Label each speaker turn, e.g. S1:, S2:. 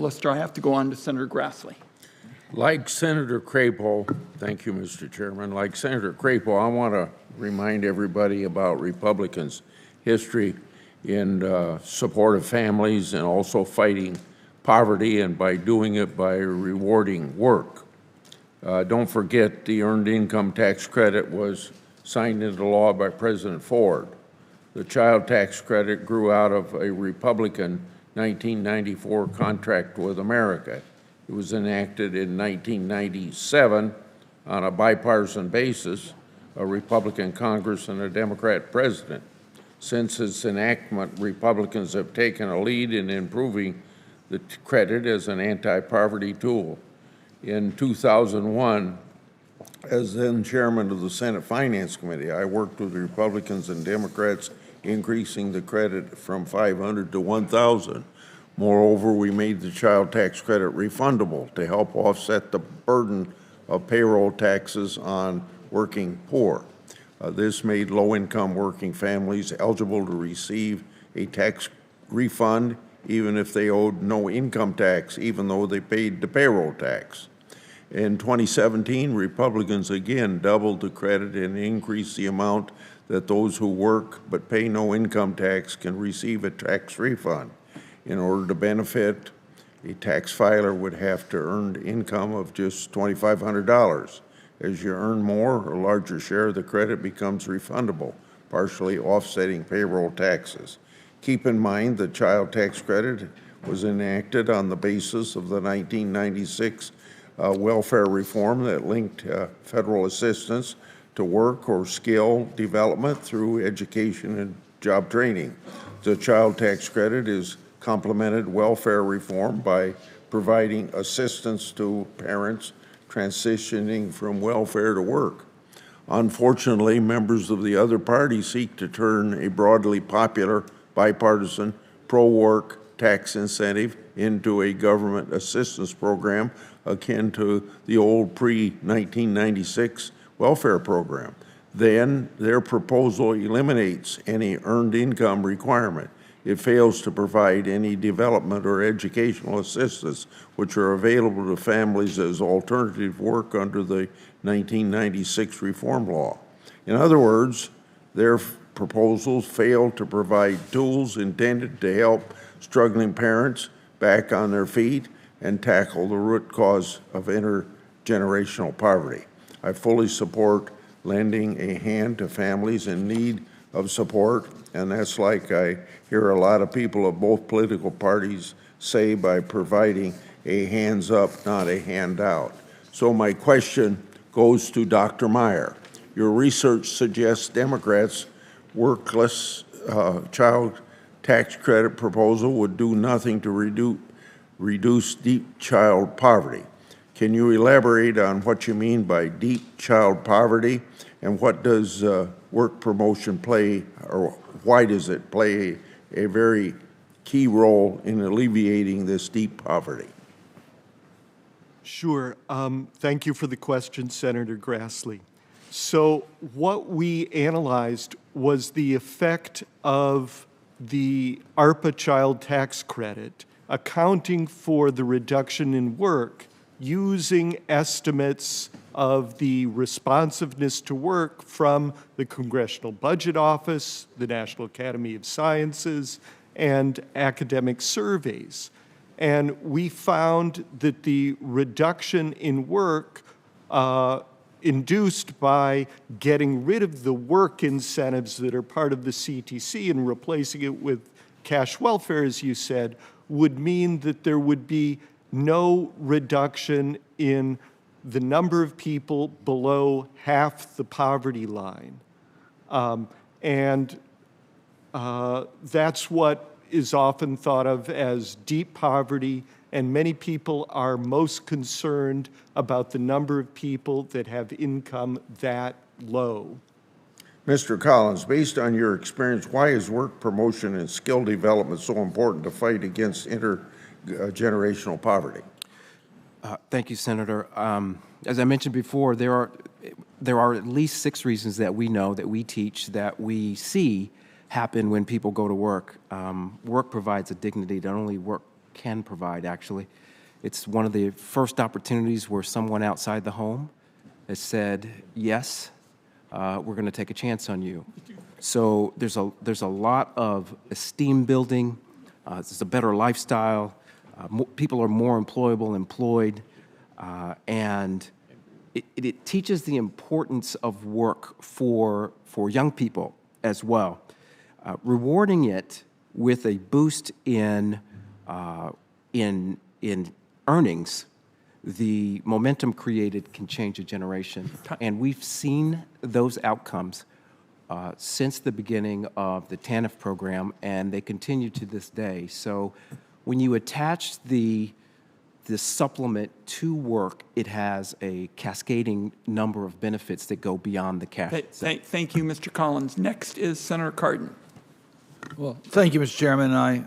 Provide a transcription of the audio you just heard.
S1: Lister, I have to go on to Senator Grassley.
S2: Like Senator Crapo, thank you, Mr. Chairman. Like Senator Crapo, I want to remind everybody about Republicans' history in support of families and also fighting poverty, and by doing it by rewarding work. Don't forget the Earned Income Tax Credit was signed into law by President Ford. The child tax credit grew out of a Republican 1994 contract with America. It was enacted in 1997 on a bipartisan basis, a Republican Congress and a Democrat president. Since its enactment, Republicans have taken a lead in improving the credit as an anti-poverty tool. In 2001, as then chairman of the Senate Finance Committee, I worked with Republicans and Democrats increasing the credit from $500 to $1,000. Moreover, we made the child tax credit refundable to help offset the burden of payroll taxes on working poor. This made low-income working families eligible to receive a tax refund even if they owed no income tax, even though they paid the payroll tax. In 2017, Republicans again doubled the credit and increased the amount that those who work but pay no income tax can receive a tax refund. In order to benefit, a tax filer would have to earn income of just $2,500. As you earn more, a larger share of the credit becomes refundable, partially offsetting payroll taxes. Keep in mind the child tax credit was enacted on the basis of the 1996 welfare reform that linked federal assistance to work or skill development through education and job training. The child tax credit is complemented welfare reform by providing assistance to parents transitioning from welfare to work. Unfortunately, members of the other party seek to turn a broadly popular, bipartisan, pro-work tax incentive into a government assistance program akin to the old pre-1996 welfare program. Then their proposal eliminates any earned income requirement. It fails to provide any development or educational assistance, which are available to families as alternative work under the 1996 reform law. In other words, their proposals fail to provide tools intended to help struggling parents back on their feet and tackle the root cause of intergenerational poverty. I fully support lending a hand to families in need of support, and that's like I hear a lot of people of both political parties say, by providing a hands up, not a handout. So my question goes to Dr. Meyer. Your research suggests Democrats' workless child tax credit proposal would do nothing to reduce deep child poverty. Can you elaborate on what you mean by deep child poverty, and what does work promotion play, or why does it play a very key role in alleviating this deep poverty?
S3: Sure. Thank you for the question, Senator Grassley. So what we analyzed was the effect of the ARPA child tax credit accounting for the reduction in work using estimates of the responsiveness to work from the Congressional Budget Office, the National Academy of Sciences, and academic surveys. And we found that the reduction in work induced by getting rid of the work incentives that are part of the CTC and replacing it with cash welfare, as you said, would mean that there would be no reduction in the number of people below half the poverty line. That's what is often thought of as deep poverty, and many people are most concerned about the number of people that have income that low.
S2: Mr. Collins, based on your experience, why is work promotion and skill development so important to fight against intergenerational poverty?
S4: Thank you, Senator. As I mentioned before, there are at least 6 reasons that we know, that we teach, that we see happen when people go to work. Work provides a dignity that only work can provide, actually. It's one of the first opportunities where someone outside the home has said, yes, we're going to take a chance on you. So there's a lot of esteem building. There's a better lifestyle. People are more employable, employed, and it teaches the importance of work for young people as well. Rewarding it with a boost in earnings, the momentum created can change a generation. And we've seen those outcomes since the beginning of the TANF program, and they continue to this day. So when you attach the supplement to work, it has a cascading number of benefits that go beyond the cash.
S1: Thank you, Mr. Collins. Next is Senator Cardin.
S5: Well, thank you, Mr. Chairman. I